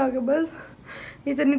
लगे बस इतनी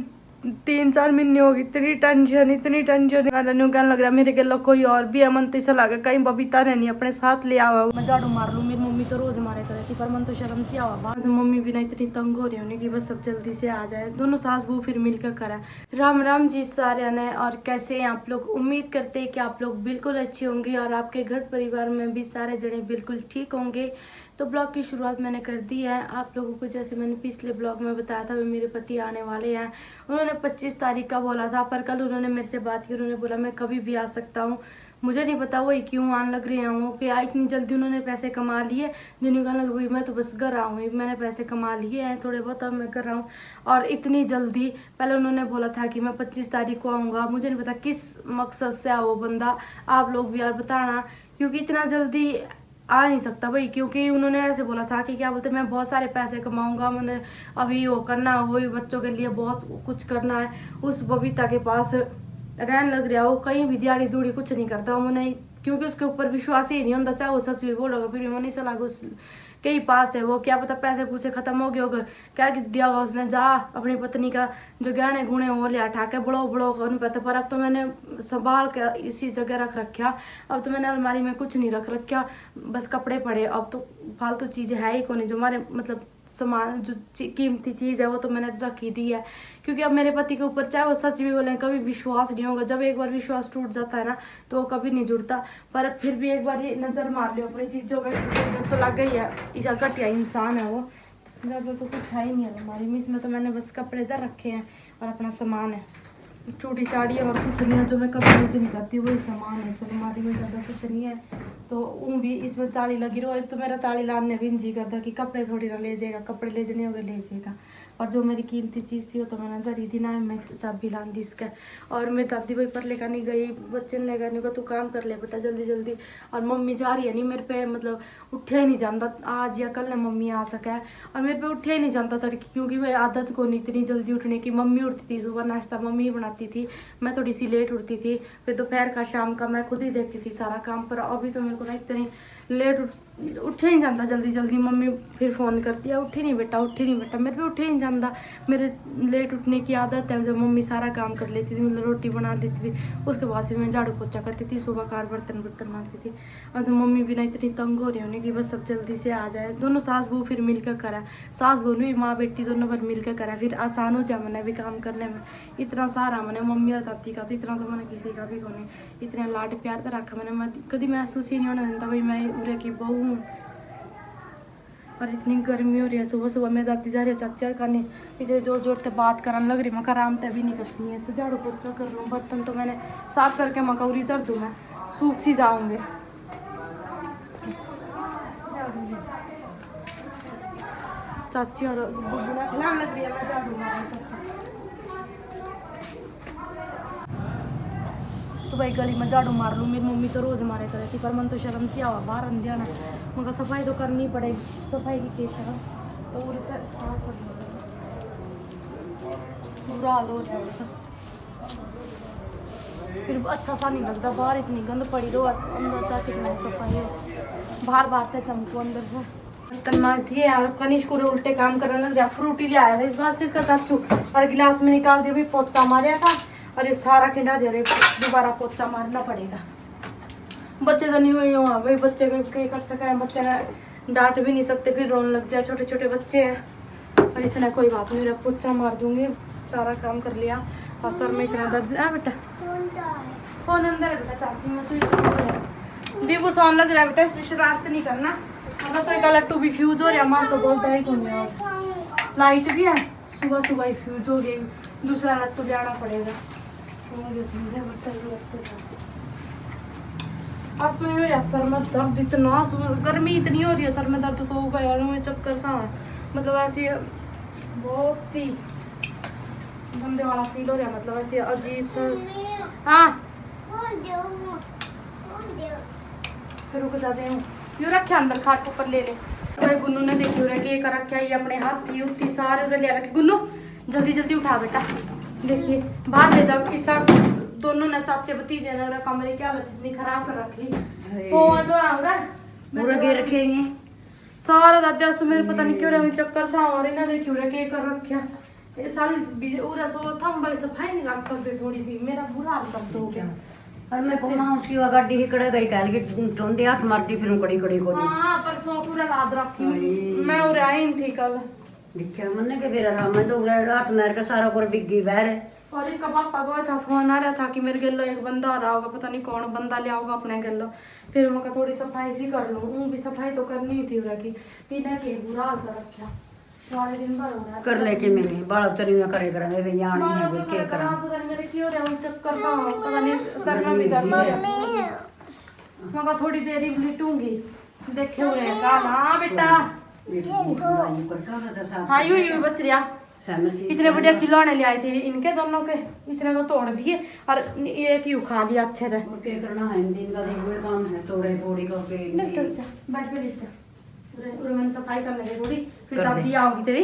3-4 महीने होगी, इतनी टेंशन कहने लग रहा मेरे गला कोई और भी है। मन तो ऐसा लगा कहीं बबीता ने नहीं अपने साथ ले आवा, मैं झाड़ू मार लूँ। मेरी मम्मी तो रोज मारे करे थी पर मन तो शर्म से आवा बाद। मम्मी भी ना इतनी तंग हो रही होनी कि बस सब जल्दी से आ जाए। दोनों सास बहू फिर मिलकर करा। राम राम जी सारे ने, और कैसे हैं आप लोग? उम्मीद करते हैं कि आप लोग बिल्कुल अच्छे होंगे और आपके घर परिवार में भी सारे जने बिल्कुल ठीक होंगे। तो ब्लॉग की शुरुआत मैंने कर दी है। आप लोगों को जैसे मैंने पिछले ब्लॉग में बताया था, वे मेरे पति आने वाले हैं। उन्होंने 25 तारीख का बोला था, पर कल उन्होंने मेरे से बात की। उन्होंने बोला मैं कभी भी आ सकता हूँ। मुझे नहीं पता वही क्यों आने लग रहे हैं वो, कि इतनी जल्दी उन्होंने पैसे कमा लिए। जिन्होंने कहने लगा भाई मैं तो बस घर आऊँ, मैंने पैसे कमा लिए हैं थोड़े बहुत, अब मैं कर रहा हूँ। और इतनी जल्दी पहले उन्होंने बोला था कि मैं 25 तारीख को आऊँगा। मुझे नहीं पता किस मकसद से आ वो बंदा, आप लोग भी यार बताना, क्योंकि इतना जल्दी आ नहीं सकता भाई। क्योंकि उन्होंने ऐसे बोला था कि क्या बोलते मैं बहुत सारे पैसे कमाऊंगा, मैंने अभी वो करना, वही बच्चों के लिए बहुत कुछ करना है। उस बबीता के पास रहने लग रहा, वो कहीं भी दिहाड़ी दूड़ी कुछ नहीं करता मैंने, क्योंकि उसके ऊपर विश्वास ही नहीं होता, चाहे वो सच भी बोलोगा फिर भी नहीं सलाह उस के ही पास है। वो क्या पता पैसे पूसे खत्म हो गए होगा, क्या दिया होगा उसने, जा अपनी पत्नी का जो गहने गुणे वो लिया ठा के बड़ो बड़ो नहीं पता। पर अब तो मैंने संभाल के इसी जगह रख रखा। अब तो मैंने अलमारी में कुछ नहीं रख रखा, बस कपड़े पड़े। अब तो फालतू चीजें है ही कौन, जो हमारे मतलब सामान जो कीमती चीज़ है वो तो मैंने रख ही दी है। क्योंकि अब मेरे पति के ऊपर चाहे वो सच भी बोले कभी विश्वास नहीं होगा। जब एक बार विश्वास टूट जाता है ना तो वो कभी नहीं जुड़ता। पर फिर भी एक बार ये नज़र मार लियो अपनी चीज़ों पे तो लग गई है, इस घटिया इंसान है वो। ज़्यादा तो कुछ है ही नहीं है हमारी में, इसमें तो मैंने बस कपड़े इधर रखे हैं और अपना सामान है, चूड़ी चाड़ी है और कुछ नहीं है जो मैं कभी यूज नहीं करती, वही सामान है। सब हमारी में ज़्यादा कुछ नहीं है। तो वो भी इसमें ताली लगी रहो, तो मेरा ताली लाने भी जी करता कि कपड़े थोड़ी ना ले जाएगा, कपड़े ले जाने होंगे ले जाएगा। और जो मेरी कीमती चीज़ थी वो तो मैंने धरी थी ना, मैं चाबी लान दी इसका। और मैं दादी भाई पर लेकर नहीं गई, बच्चे ने लेकर नहीं गया, तू काम कर ले बेटा जल्दी जल्दी। और मम्मी जा रही है नहीं मेरे पे, मतलब उठे ही नहीं जानता, आज या कल ना मम्मी आ सका है। और मेरे पे उठे ही नहीं जानता तड़के, क्योंकि वह आदत को नहीं इतनी जल्दी उठने की। मम्मी उठती थी, सुबह नाश्ता मम्मी ही बनाती थी, मैं थोड़ी सी लेट उठती थी। फिर दोपहर का शाम का मैं खुद ही देखती थी सारा काम। पर अभी तो मेरे को ना इतनी लेट उठे नहीं जाता जल्दी जल्दी। मम्मी फिर फ़ोन करती है उठी नहीं बेटा, उठी नहीं बेटा। मेरे पे उठे नहीं जाता, मेरे लेट उठने की आदत है। जब मम्मी सारा काम कर लेती थी, मतलब रोटी बना देती थी, उसके बाद फिर मैं झाड़ू पोछा करती थी, सुबह कार बर्तन मारती थी। और तो मम्मी भी ना इतनी तंग हो रही होनी कि बस सब जल्दी से आ जाए। दोनों सास बहू फिर मिलकर करा, सास बहू भी माँ बेटी दोनों पर मिलकर करा, फिर आसान हो जाए मैंने भी काम करने में। इतना सारा मैंने मम्मी और दादी का तो इतना तो मैंने किसी का भी को नहीं, इतना लाड प्यार तो रखा मैंने, कभी महसूस ही नहीं होने देता भाई मैं उरे की बहू हूँ। और इतनी गर्मी हो रही है, सुबह सुबह मैं दादी जा रही है चाचा खाने, इधर जोर जोर से बात करने लग रही, मैं आराम से भी नहीं करती है। तो झाड़ू पोछा कर लूँ, बर्तन तो मैंने साफ करके मकौरी धर दूँ, मैं सूख सी जाऊँगे। चाची और खिलाने लग रही है, मैं झाड़ू मारूँ। तो भाई गली में झाड़ू मार लूँ, मेरी मम्मी तो रोज मारे करे थी, पर मन तो शर्म से आवा बाहर अंधे जाना, मगर सफाई तो करनी पड़ेगी, सफाई की केस है तो बुरा हाल हो जाएगा। फिर अच्छा सा नहीं लगता, बाहर इतनी गंद पड़ी रहो, अंदर जा कितना सफाई हो, बाहर बाहर से चमको अंदर से। बर्तन मांज दिए और कनिष्क को उल्टे काम करने लग गया। फ्रूटी ले आया था इस वास्ते इसका चाचू, और गिलास में निकाल दिया, भी पोचा मारा था और ये सारा खिंडा दे रहे, दोबारा पोचा मारना पड़ेगा। बच्चे तो नहीं हुए हो भाई, बच्चे क्या कर सके हैं, बच्चे डांट भी नहीं सकते, फिर रोने लग जाए, छोटे छोटे बच्चे हैं। और इसने कोई बात नहीं, मेरा पोचा मार दूंगी, सारा काम कर लिया। और सर में इतना दर्द है बेटा, फोन अंदर है बेटा, चार्जिंग में स्विच दीपू सोन लग रहा है बेटा, शरारत नहीं करना। तो एक लट्टू भी फ्यूज हो रहा, मार तो बोलता ही कौन है, लाइट भी है, सुबह सुबह ही फ्यूज हो गई, दूसरा लट्टू ले आना पड़ेगा। आज तो नहीं सर में दर्द इतना, गर्मी इतनी हो रही है, सर में दर्द तो होगा यार, मुझे चक्कर सा है, मतलब ऐसे बहुत ही गंदे वाला फील हो रहा है, मतलब ऐसे अजीब सा। हाँ फिर रुक जाते हैं, यू रखे अंदर खाट ऊपर ले ले। तो गुन्नू ने देखी हो रहा कि रखा ये अपने हाथी उत्ती सारे ले रखे। गुन्नू जल्दी जल्दी उठा बेटा, देखिए बाहर ले जाओ। किसा दोनों ने चाचे भतीजे ने कमरे की हालत इतनी खराब कर रखी, पूरा गिर रखे हैं सारा दादा। तो मेरे पता नहीं क्यों रहा चक्कर सा हो रही ना, देखी हो रहा कि कर रखा ये साल पूरा सो था हम भाई सफाई नहीं रख सकते थोड़ी सी मेरा बुरा हाल कर दोगे और मैं कोना उसकी गाड़ी ही कड़े गई कल की टोंदे हाथ मारती फिर कड़ी कड़ी को हां परसों पूरा रात रखी मैं और आई थी कल दिखा मन्ने के बेरा राम मैं तो उरा हाथ मार के सारा कर बिग गई बाहर और इसका पापा को था फोन आ रहा था कि मेरे गल्लो एक बंदा आ रहा होगा पता नहीं कौन बंदा ले आओगा अपने गल्लो फिर मैं कहा थोड़ी सफाई सी कर लूं भी सफाई तो करनी ही थी उरा की पीने के बुरा हाल कर रखा सारे दिन भर हो रहा है कर लेके मैंने बाल तरी में करे करा मैं यहाँ नहीं है कोई के करा पता नहीं मेरे क्यों रहा हूं चक्कर सा पता नहीं सर में भी दर्द है मैं कहा थोड़ी देर ही लेटूंगी देखे हो रहे का हां बेटा हाँ यू बच रहा इतने बढ़िया खिलौने ले आए थे इनके दोनों के इसने तो तोड़ दिए और एक ही खा लिया अच्छे से क्या करना है दिन का देखो काम है तोड़े फोड़ी का पे बैठ पे लेट जा पूरे मन सफाई करने के थोड़ी फिर दादी आओगी तेरी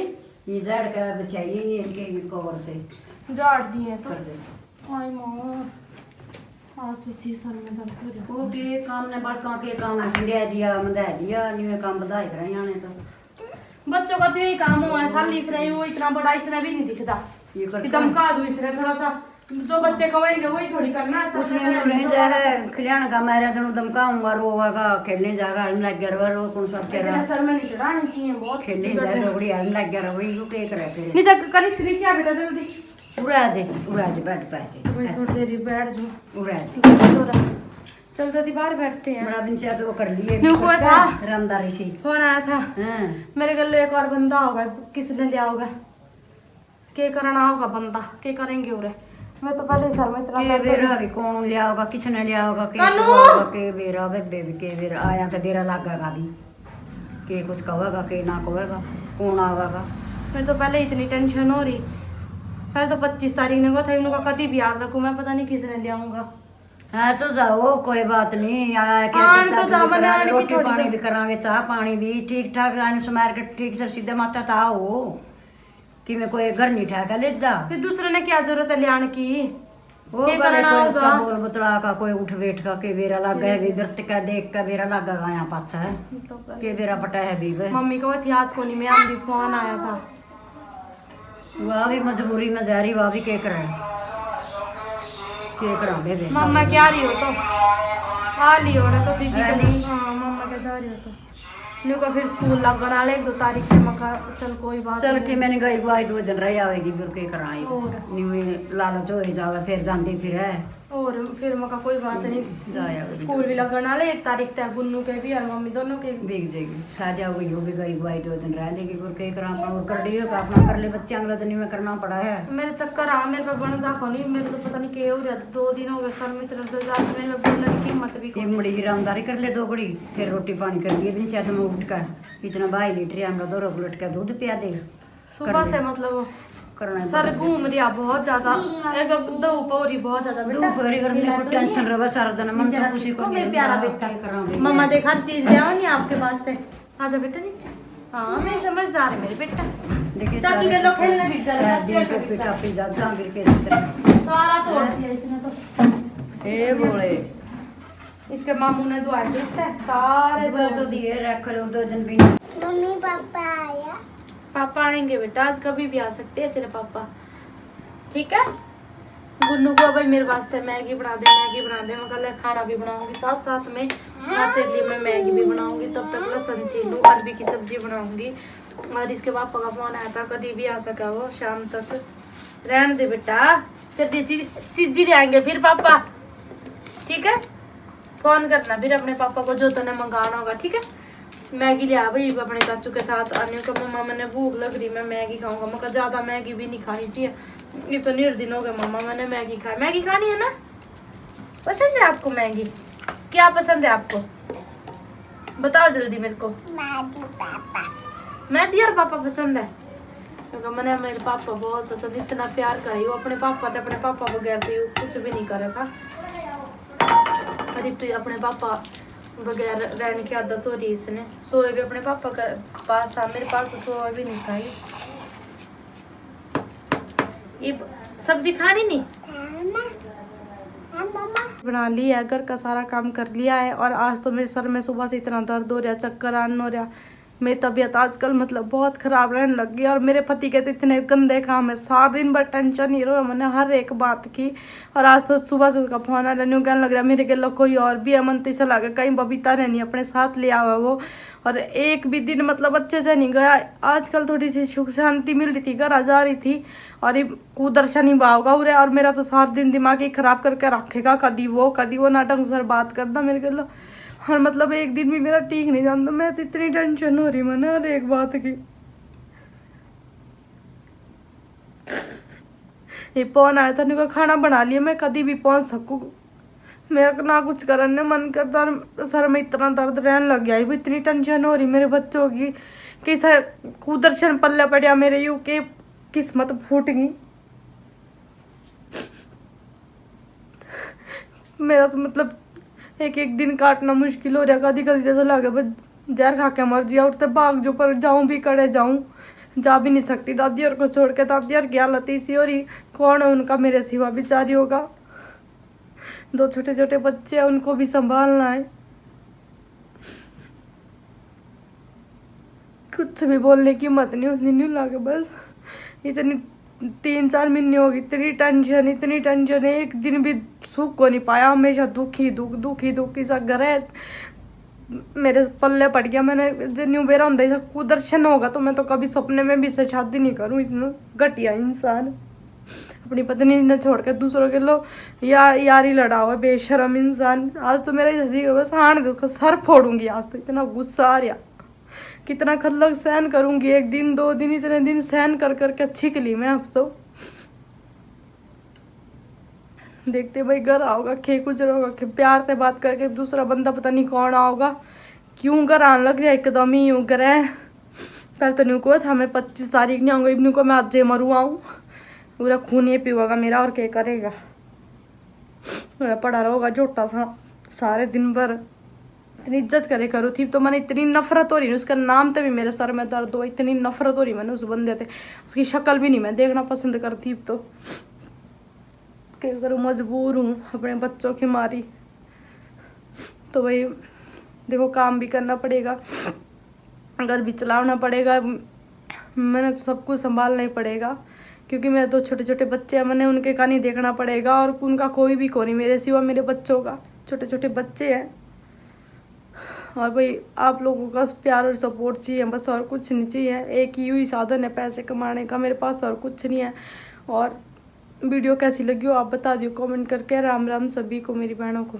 ये झाड़ कर बचाइए ये इनके कवर से झाड़ दिए तो कर दे हाय मां आज तो जी सर में दर्द हो रहा वो के काम ने बड़का के काम है खंडिया दिया मंदा दिया नहीं काम बधाई कराई आने तो बच्चों का तो यही काम हुआ है साल इस रहे वो इतना बड़ा इसने भी नहीं दिखता कि धमका दूं इसने थोड़ा सा जो बच्चे कहेंगे वही थोड़ी करना है उसने नहीं जाए खिलाने का मेरा जनो धमकाऊंगा रोवागा खेलने जाएगा हड़न लग गया रो कौन सा तेरा सर में नहीं चढ़ानी चाहिए बहुत खेलने जाए झगड़ी हड़न लग गया वही यू के करे फिर नीचे कनिष्क नीचे आ बेटा जल्दी उड़ा जे बैठ पाए वही थोड़ी देर बैठ जाओ उड़ा चल दादी बाहर बैठते हैं बड़ा बिंचा तो कर लिए न्यू था रामदारी से फोन आया था हां मेरे गले एक और बंदा होगा किसने लिया होगा के करना होगा बंदा के करेंगे उरे मैं तो पहले सर में इतना के बेरा भी कौन लिया होगा किसने लिया होगा के बेरा बेबे के बेरा आया तो बेरा लागेगा भी के कुछ कहेगा के ना कहेगा कौन आवेगा मेरे तो पहले इतनी टेंशन हो रही पहले तो 25 तारीख ने को था इनको कभी भी याद रखूं मैं पता नहीं किसने ले आऊंगा हाँ तो जाओ कोई बात नहीं आया तो जा मैंने रोटी पानी भी करांगे चाह पानी भी ठीक ठाक आने सुमार के ठीक से सीधे माता था हो कि मैं कोई घर नहीं ठहका ले जा फिर दूसरे ने क्या जरूरत है लियान की वो करना होगा बोल बतला का कोई उठ बैठ का के बेरा लग गए भी दर्द का देख का बेरा लगा गया पाछा है के बेरा पटा है भी मम्मी को थी आज को नहीं मैं आंधी फोन आया था वह भी मजबूरी में जा रही वह भी के करे के करा दे मम्मा क्या रही हो तो आ लियो ना तो दीदी हां मम्मा के जा रही हो तो न्यू का फिर स्कूल लगन वाले 2 तारीख के मका चल कोई बात चल के मैंने गई बाई तो जन रही आवेगी फिर के कराई न्यू लालच हो जावे फिर जांदी फिर है और फिर मका कोई बात नहीं जाया स्कूल भी लगन वाले 1 तारीख तक गुन्नू के भी और मम्मी दोनों के बिक जाएगी साजा हुई हो भी गई बाई तो दिन रह लेगी फिर के करा और कर लियो का अपना कर ले बच्चे अंगला दिन में करना पड़ा है मेरे चक्कर आ मेरे पे बनदा कोनी मेरे तो पता नहीं के हो रहा 2 दिन हो गए सर में तरफ से जात मेरे में बोलने की हिम्मत भी एक मुड़ी ईमानदारी कर ले 2 घड़ी फिर रोटी पानी कर लिए भी नहीं चाहते मैं उठ कर इतना 22 लीटर हम दो उलट के दूध पिया दे सुबह से मतलब करना सर घूम रिया बहुत ज्यादा एक दो पौरी बहुत ज्यादा बेटा पौरी कर मेरे को टेंशन रहा सारा दिन मन तो खुशी को मेरे प्यारा बेटा मम्मा देखा चीज ले आओ नहीं आपके वास्ते आजा बेटा नीचे हां मैं समझदार है मेरे बेटा देखिए चाचू के लोग खेलने भी चले दिन पे पिटा पे जाता गिर के सारा तोड़ दिया इसने तो ए बोले इसके मामू ने दुआ देता है सारे तो दिए रख लो 2 दिन भी मम्मी पापा आया पापा आएंगे बेटा आज कभी भी आ सकते हैं तेरे पापा ठीक है गुन्नू को भाई मेरे वास्ते मैगी बना दे मैं कल खाना भी बनाऊंगी साथ साथ में तेरे लिए मैं मैगी भी बनाऊंगी तब तक लहसुन छीलूं अरबी की सब्जी बनाऊंगी और इसके पापा का फोन आया था कभी भी आ सका वो शाम तक रहने दे बेटा तेरे चीजी ले आएंगे फिर पापा ठीक है फोन करना फिर अपने पापा को जो तूने मंगाना होगा ठीक है मैगी ले आ भाई अपने चाचू के साथ आने को मम्मा मैंने भूख लग रही मैं मैगी खाऊंगा मैं ज्यादा मैगी भी नहीं खानी चाहिए ये तो 9 दिन हो गए मम्मा मैंने मैगी खानी है ना पसंद है आपको मैगी क्या पसंद है आपको बताओ जल्दी मेरे को मैगी और पापा पसंद है क्योंकि मैंने मेरे पापा बहुत पसंद इतना प्यार करे वो अपने पापा बगैर तो कुछ भी नहीं करे था अपने पापा बगैर रहने की आदत हो रही है इसने सोए भी अपने पापा का पास था मेरे पास तो सोए भी नहीं खाई ये सब्जी खानी नहीं बना लिया है घर का सारा काम कर लिया है और आज तो मेरे सर में सुबह से इतना दर्द हो रहा चक्कर आना हो रहा मेरी तबीयत आजकल मतलब बहुत ख़राब रहने लग गई। और मेरे पति के तो इतने गंदे काम है, सारा दिन भर टेंशन ही रहो मैंने हर एक बात की। और आज तो सुबह से उसका फोन आ रहा कहने लग रहा मेरे गलो कोई और भी है। मन तो ऐसा लगा कहीं बबीता ने नहीं अपने साथ लिया हुआ वो। और एक भी दिन मतलब अच्छे से नहीं गया। आजकल थोड़ी सी सुख शांति मिल रही थी, घर आ जा रही थी। और ये कुदर्शन ही भावगा उरे। और मेरा तो सारा दिन दिमाग ही खराब करके रखेगा, कदी वो ना ढंग से बात करता मेरे गलो। और मतलब एक दिन भी मेरा ठीक नहीं जानता। मैं तो इतनी टेंशन हो रही मैंने हर एक बात की। ये फोन आया था उनका खाना बना लिया, मैं कभी भी पहुंच सकूँ। मेरा ना कुछ करने मन करता और सर में इतना दर्द रहने लग गया। वो इतनी टेंशन हो रही मेरे बच्चों की कि सर कुदर्शन पल्ले पड़ा मेरे यू के किस्मत फूट गई। मेरा तो मतलब एक एक दिन काटना मुश्किल हो रहा। कभी कभी जैसा लगे बस जहर खा के मर जिया। उठते भाग जो पर जाऊं भी कड़े जाऊं, जा भी नहीं सकती दादी और को छोड़ के। दादी और क्या लती सी हो रही, कौन है उनका मेरे सिवा बेचारी होगा। 2 छोटे छोटे बच्चे हैं, उनको भी संभालना है। कुछ भी बोलने की हिम्मत नहीं होती, नहीं लगे बस इतनी 3-4 महीने हो गई। इतनी टेंशन है, एक दिन भी सुख को नहीं पाया। हमेशा दुखी दुख सा घर है मेरे पल्ले पड़ गया। मैंने जो बेरा होता कुदर्शन होगा तो मैं तो कभी सपने में भी से शादी नहीं करूँ। इतना घटिया इंसान अपनी पत्नी ने छोड़ के दूसरों के लोग यारी लड़ा हुआ बेशरम इंसान। आज तो मेरा हंसी बस हाण दे उसका सर फोड़ूंगी। आज तो इतना गुस्सा आ रहा, कितना खल्लक सहन करूंगी। 1 दिन 2 दिन इतने दिन सहन कर करके अच्छी के लिए मैं अब तो देखते भाई घर आओगा खे कुछ होगा प्यार से बात करके दूसरा बंदा पता नहीं कौन आओगा। क्यों घर आने लग रहा एकदम ही यूँ घर है। पहले तो न्यू को था मैं 25 तारीख नहीं आऊँगा, इवनिंग को मैं आज मरू आऊँ। पूरा खून ये पीवागा मेरा और क्या करेगा। पड़ा रहोगा झोटा सा सारे दिन भर। इतनी इज्जत करे करो थी तो मैंने इतनी नफरत हो रही उसका नाम तो भी मेरे सर में दर्द हो। इतनी नफरत हो रही मैंने उस बंदे से, उसकी शक्ल भी नहीं मैं देखना पसंद करती। तो क्या करूँ, मजबूर हूँ अपने बच्चों की मारी। तो भाई देखो काम भी करना पड़ेगा, घर भी चलाना पड़ेगा, मैंने तो सब कुछ संभालना ही पड़ेगा। क्योंकि मेरे 2 छोटे छोटे बच्चे हैं, मैंने उनके का नहीं देखना पड़ेगा। और उनका कोई भी को नहीं मेरे सिवा मेरे बच्चों का। छोटे छोटे बच्चे हैं। और भाई आप लोगों का प्यार और सपोर्ट चाहिए बस, और कुछ नहीं चाहिए। एक ही ही साधन है पैसे कमाने का मेरे पास, और कुछ नहीं है। और वीडियो कैसी लगी हो आप बता दियो कमेंट करके। राम राम सभी को, मेरी बहनों को।